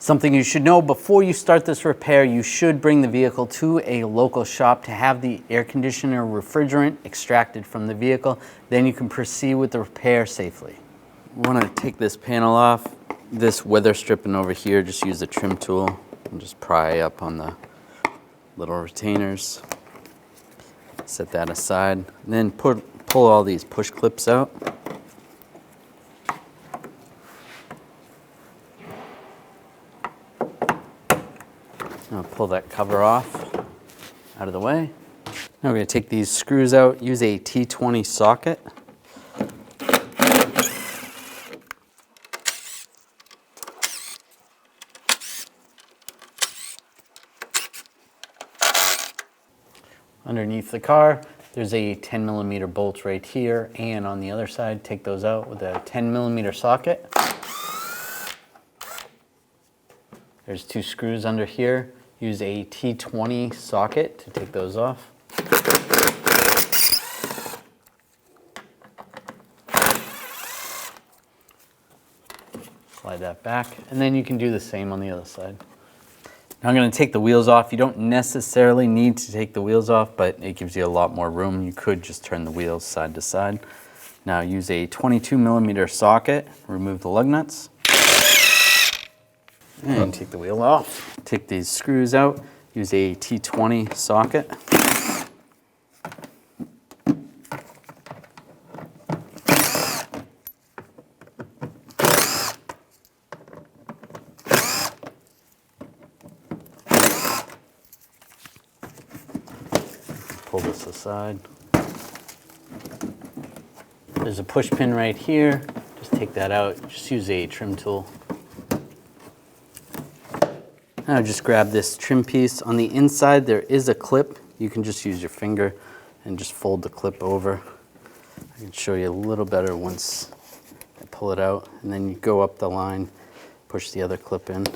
Something you should know before you start this repair, you should bring the vehicle to a local shop to have the air conditioner refrigerant extracted from the vehicle. Then you can proceed with the repair safely. You want to take this panel off. This weather stripping over here, just use the trim tool and just pry up on the little retainers. Set that aside. And then pull all these push clips out. I'll pull that cover off out of the way. Now we're going to take these screws out, use a T20 socket. Underneath the car, there's a 10mm bolt right here, and on the other side, take those out with a 10mm socket. There's 2 screws under here. Use a T20 socket to take those off. Slide that back, and then you can do the same on the other side. Now I'm going to take the wheels off. You don't necessarily need to take the wheels off, but it gives you a lot more room. You could just turn the wheels side to side. Now use a 22mm socket, remove the lug nuts, and take the wheel off. Take these screws out, use a T20 socket. Pull this aside. There's a push pin right here. Just take that out. Just use a trim tool. Now just grab this trim piece. On the inside there is a clip. You can just use your finger and just fold the clip over. I can show you a little better once I pull it out. And then you go up the line, push the other clip in,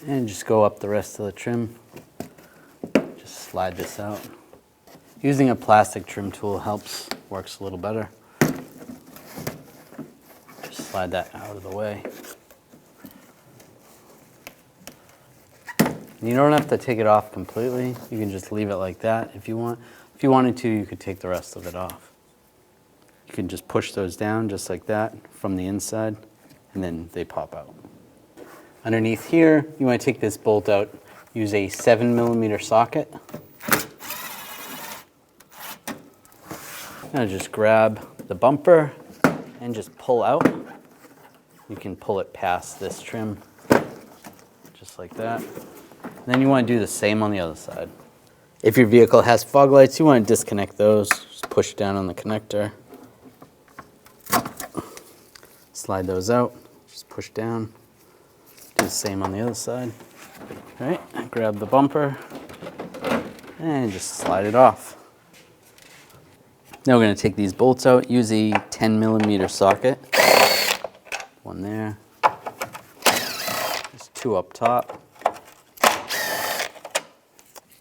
and just go up the rest of the trim. Just slide this out. Using a plastic trim tool helps, works a little better. Just slide that out of the way. You don't have to take it off completely. You can just leave it like that if you want. If you wanted to, you could take the rest of it off. You can just push those down just like that from the inside, and then they pop out. Underneath here, you want to take this bolt out. Use a 7mm socket. Now just grab the bumper and just pull out. You can pull it past this trim, just like that. Then you want to do the same on the other side. If your vehicle has fog lights, you want to disconnect those. Just push down on the connector. Slide those out. Just push down. Do the same on the other side. All right, grab the bumper and just slide it off. Now we're going to take these bolts out. Use a 10mm socket. One there. There's 2 up top.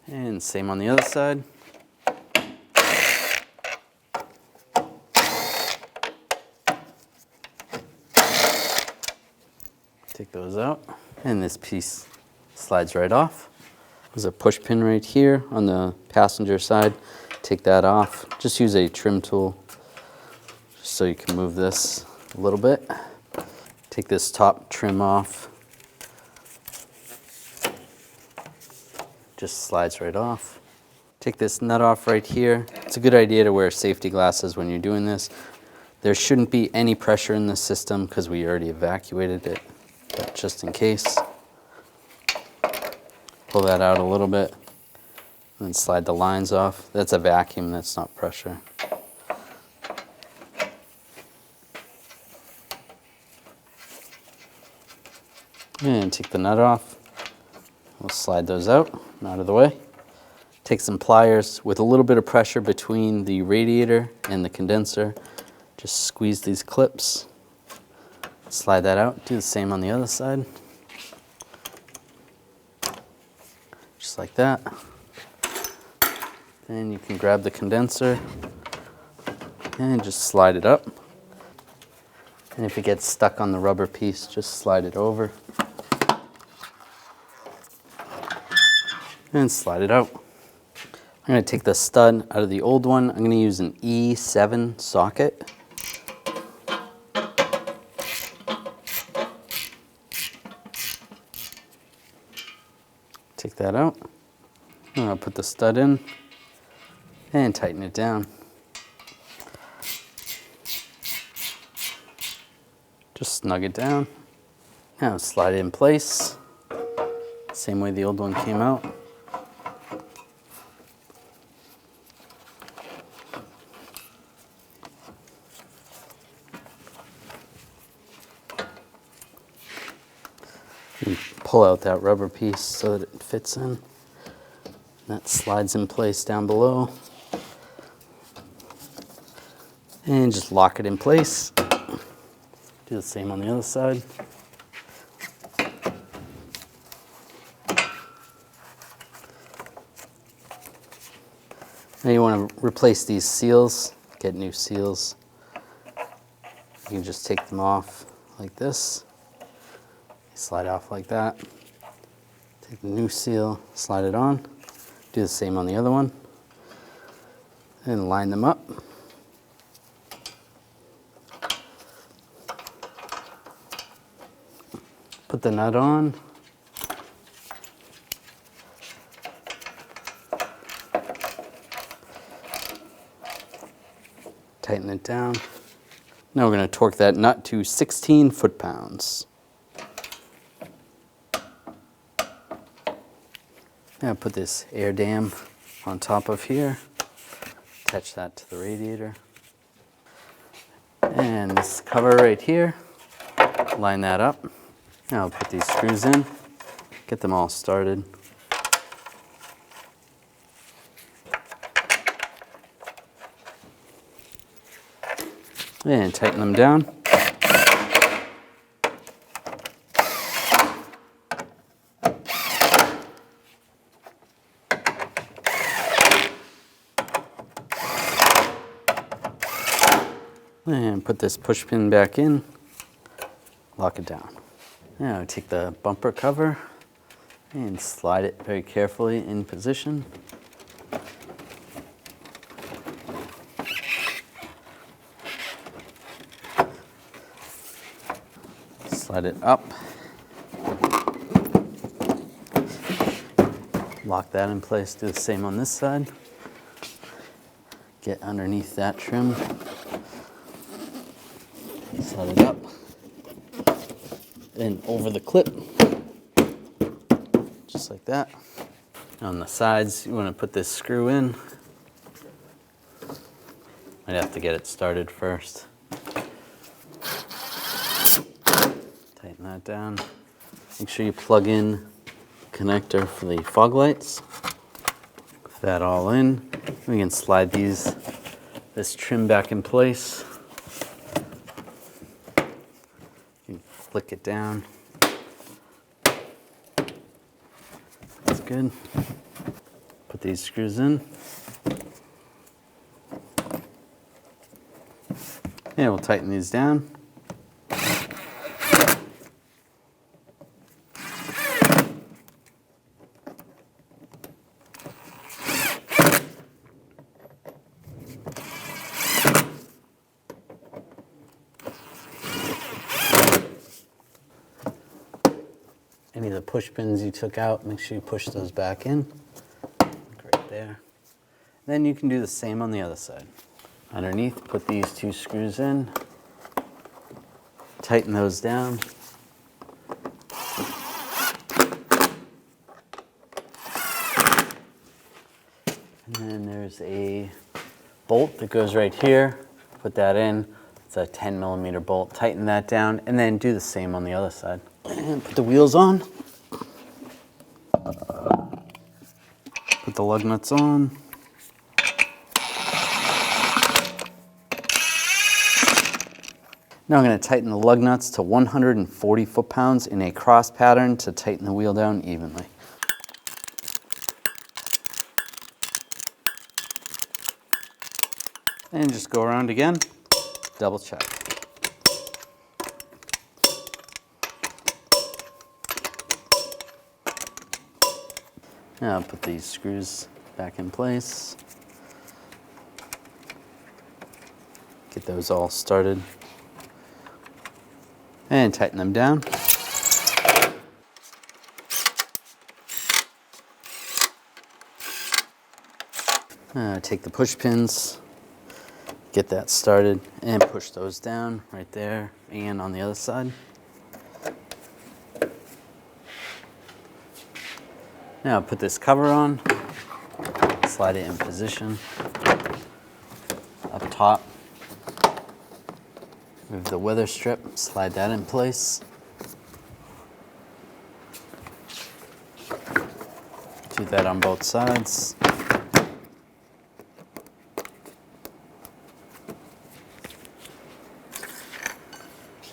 And same on the other side. Take those out. And this piece slides right off. There's a push pin right here on the passenger side. Take that off. Just use a trim tool just so you can move this a little bit. Take this top trim off. Just slides right off. Take this nut off right here. It's a good idea to wear safety glasses when you're doing this. There shouldn't be any pressure in the system because we already evacuated it, but just in case. Pull that out a little bit and slide the lines off. That's a vacuum, that's not pressure. And take the nut off. We'll slide those out of the way. Take some pliers with a little bit of pressure between the radiator and the condenser. Just squeeze these clips. Slide that out. Do the same on the other side. Just like that. Then you can grab the condenser and just slide it up. And if it gets stuck on the rubber piece, just slide it over. and slide it out. I'm going to take the stud out of the old one. I'm going to use an E7 socket. Take that out. I'm going to put the stud in and tighten it down. Just snug it down. Now slide it in place. Same way the old one came out. And pull out that rubber piece so that it fits in. That slides in place down below. And just lock it in place. Do the same on the other side. Now you want to replace these seals, get new seals. You can just take them off like this. Slide off like that. Take the new seal, slide it on. Do the same on the other one. And line them up. Put the nut on. Tighten it down. Now we're going to torque that nut to 16 foot-pounds. Now put this air dam on top of here. Attach that to the radiator. And this cover right here, line that up. Now I'll put these screws in, get them all started. And tighten them down. And put this push pin back in, lock it down. Now take the bumper cover and slide it very carefully in position. Slide it up. Lock that in place, do the same on this side. Get underneath that trim. Slide it up and over the clip, just like that. On the sides, you want to put this screw in. Might have to get it started first. Tighten that down. Make sure you plug in the connector for the fog lights. Put that all in. We can slide this trim back in place. Flick it down. That's good. Put these screws in. And we'll tighten these down. Any of the push pins you took out, make sure you push those back in. Right there. Then you can do the same on the other side. Underneath, put these two screws in. Tighten those down. And then there's a bolt that goes right here. Put that in. It's a 10mm bolt. Tighten that down, and then do the same on the other side. And put the wheels on. Put the lug nuts on. Now I'm going to tighten the lug nuts to 140 foot-pounds in a cross pattern to tighten the wheel down evenly. And just go around again, double check. Now I'll put these screws back in place. Get those all started. And tighten them down. Take the push pins, get that started, and push those down right there and on the other side. Now put this cover on, slide it in position up top. Move the weather strip, slide that in place. Do that on both sides.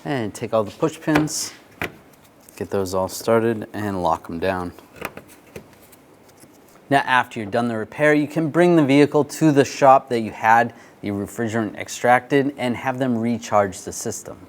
And take all the push pins, get those all started, and lock them down. Now, after you're done the repair, you can bring the vehicle to the shop that you had the refrigerant extracted and have them recharge the system.